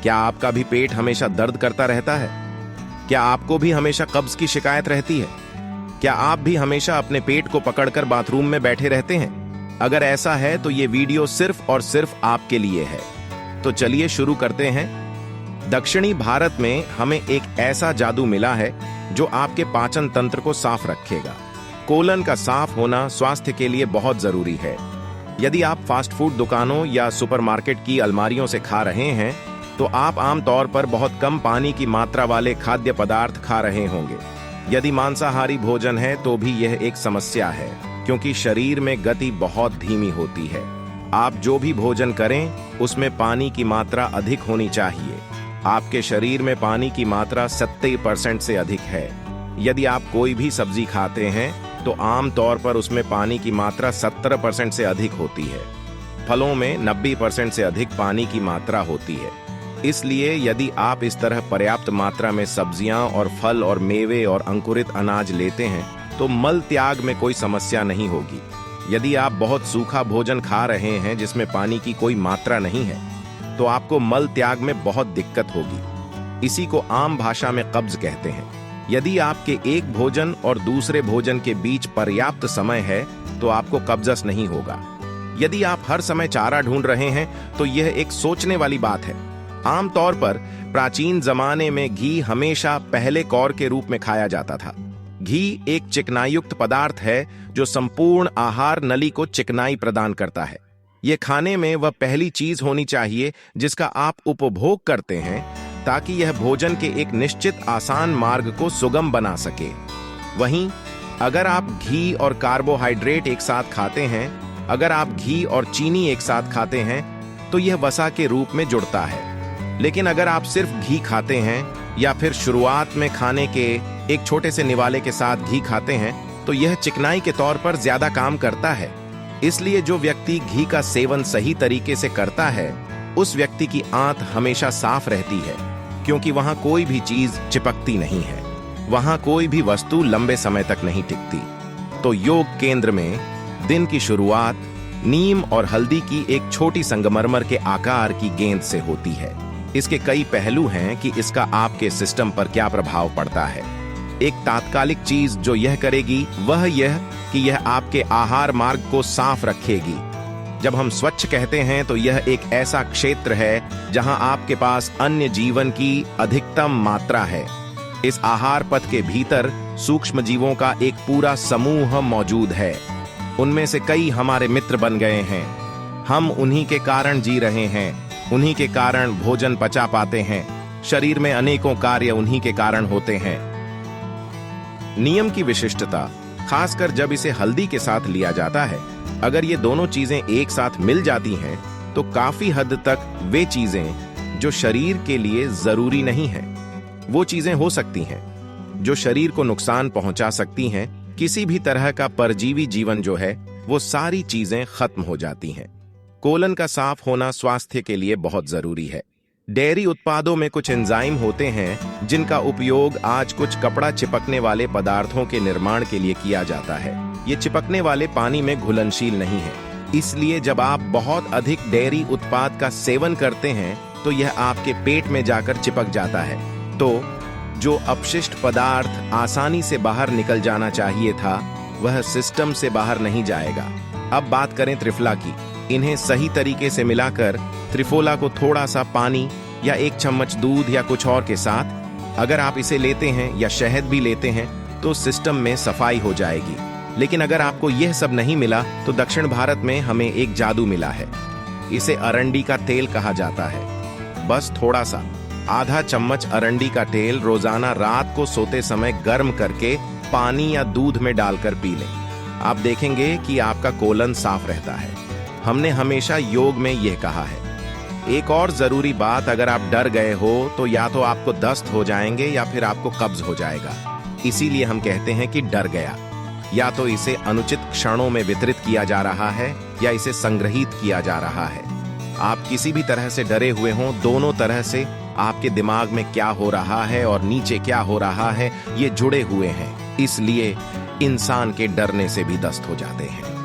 क्या आपका भी पेट हमेशा दर्द करता रहता है? क्या आपको भी हमेशा कब्ज की शिकायत रहती है? क्या आप भी हमेशा अपने पेट को पकड़कर बाथरूम में बैठे रहते हैं? अगर ऐसा है तो ये वीडियो सिर्फ और सिर्फ आपके लिए है। तो चलिए शुरू करते हैं। दक्षिणी भारत में हमें एक ऐसा जादू मिला है जो आपके पाचन तंत्र को साफ रखेगा। कोलन का साफ होना स्वास्थ्य के लिए बहुत जरूरी है। यदि आप फास्ट फूड दुकानों या सुपरमार्केट की अलमारियों से खा रहे हैं तो आप आमतौर पर बहुत कम पानी की मात्रा वाले खाद्य पदार्थ खा रहे होंगे। यदि मांसाहारी भोजन है तो भी यह एक समस्या है, क्योंकि शरीर में गति बहुत धीमी होती है। आप जो भी भोजन करें उसमें पानी की मात्रा अधिक होनी चाहिए। आपके शरीर में पानी की मात्रा 70% से अधिक है। यदि आप कोई भी सब्जी खाते हैं तो आमतौर पर उसमें पानी की मात्रा 70% से अधिक होती है। फलों में 90% से अधिक पानी की मात्रा होती है। इसलिए यदि आप इस तरह पर्याप्त मात्रा में सब्जियां और फल और मेवे और अंकुरित अनाज लेते हैं तो मल त्याग में कोई समस्या नहीं होगी। यदि आप बहुत सूखा भोजन खा रहे हैं जिसमें पानी की कोई मात्रा नहीं है तो आपको मल त्याग में बहुत दिक्कत होगी। इसी को आम भाषा में कब्ज कहते हैं। यदि आपके एक भोजन और दूसरे भोजन के बीच पर्याप्त समय है तो आपको कब्जस नहीं होगा। यदि आप हर समय चारा ढूंढ रहे हैं तो यह एक सोचने वाली बात है। आमतौर पर प्राचीन जमाने में घी हमेशा पहले कौर के रूप में खाया जाता था। घी एक चिकनायुक्त पदार्थ है जो संपूर्ण आहार नली को चिकनाई प्रदान करता है। यह खाने में वह पहली चीज होनी चाहिए जिसका आप उपभोग करते हैं, ताकि यह भोजन के एक निश्चित आसान मार्ग को सुगम बना सके। वहीं अगर आप घी और कार्बोहाइड्रेट एक साथ खाते हैं, अगर आप घी और चीनी एक साथ खाते हैं तो यह वसा के रूप में जुड़ता है। लेकिन अगर आप सिर्फ घी खाते हैं या फिर शुरुआत में खाने के एक छोटे से निवाले के साथ घी खाते हैं तो यह चिकनाई के तौर पर ज्यादा काम करता है। इसलिए जो व्यक्ति घी का सेवन सही तरीके से करता है उस व्यक्ति की आंत हमेशा साफ रहती है, क्योंकि वहां कोई भी चीज चिपकती नहीं है। वहां कोई भी वस्तु लंबे समय तक नहीं टिकती। तो योग केंद्र में दिन की शुरुआत नीम और हल्दी की एक छोटी संगमरमर के आकार की गेंद से होती है। इसके कई पहलू हैं कि इसका आपके सिस्टम पर क्या प्रभाव पड़ता है। एक तात्कालिक चीज जो यह करेगी वह यह कि यह आपके आहार मार्ग को साफ रखेगी। जब हम स्वच्छ कहते हैं तो यह एक ऐसा क्षेत्र है जहां आपके पास अन्य जीवन की अधिकतम मात्रा है। इस आहार पथ के भीतर सूक्ष्म जीवों का एक पूरा समूह मौजूद है। उनमें से कई हमारे मित्र बन गए हैं। हम उन्हीं के कारण जी रहे हैं, उन्हीं के कारण भोजन पचा पाते हैं। शरीर में अनेकों कार्य उन्हीं के कारण होते हैं। नियम की विशिष्टता, खासकर जब इसे हल्दी के साथ लिया जाता है, अगर ये दोनों चीजें एक साथ मिल जाती हैं तो काफी हद तक वे चीजें जो शरीर के लिए जरूरी नहीं है, वो चीजें हो सकती हैं जो शरीर को नुकसान पहुंचा सकती हैं। किसी भी तरह का परजीवी जीवन जो है वो सारी चीजें खत्म हो जाती हैं। कोलन का साफ होना स्वास्थ्य के लिए बहुत जरूरी है। डेयरी उत्पादों में कुछ एंजाइम होते हैं जिनका उपयोग आज कुछ कपड़ा चिपकने वाले पदार्थों के निर्माण के लिए किया जाता है। ये चिपकने वाले पानी में घुलनशील नहीं है, इसलिए जब आप बहुत अधिक डेयरी उत्पाद का सेवन करते हैं तो यह आपके पेट में जाकर चिपक जाता है। तो जो अपशिष्ट पदार्थ आसानी से बाहर निकल जाना चाहिए था वह सिस्टम से बाहर नहीं जाएगा। अब बात करें त्रिफला की। इन्हें सही तरीके से मिलाकर त्रिफोला को थोड़ा सा पानी या एक चम्मच दूध या कुछ और के साथ अगर आप इसे लेते हैं या शहद भी लेते हैं तो सिस्टम में सफाई हो जाएगी। लेकिन अगर आपको यह सब नहीं मिला तो दक्षिण भारत में हमें एक जादू मिला है। इसे अरंडी का तेल कहा जाता है। बस थोड़ा सा आधा चम्मच अरंडी का तेल रोजाना रात को सोते समय गर्म करके पानी या दूध में डालकर पी लें। आप देखेंगे कि आपका कोलन साफ रहता है। हमने हमेशा योग में यह कहा है। एक और जरूरी बात, अगर आप डर गए हो तो या तो आपको दस्त हो जाएंगे या फिर आपको कब्ज हो जाएगा। इसीलिए हम कहते हैं कि डर गया। या तो इसे अनुचित क्षणों में वितरित किया जा रहा है या इसे संग्रहित किया जा रहा है। आप किसी भी तरह से डरे हुए हों, दोनों तरह से आपके दिमाग में क्या हो रहा है और नीचे क्या हो रहा है ये जुड़े हुए हैं। इसलिए इंसान के डरने से भी दस्त हो जाते हैं।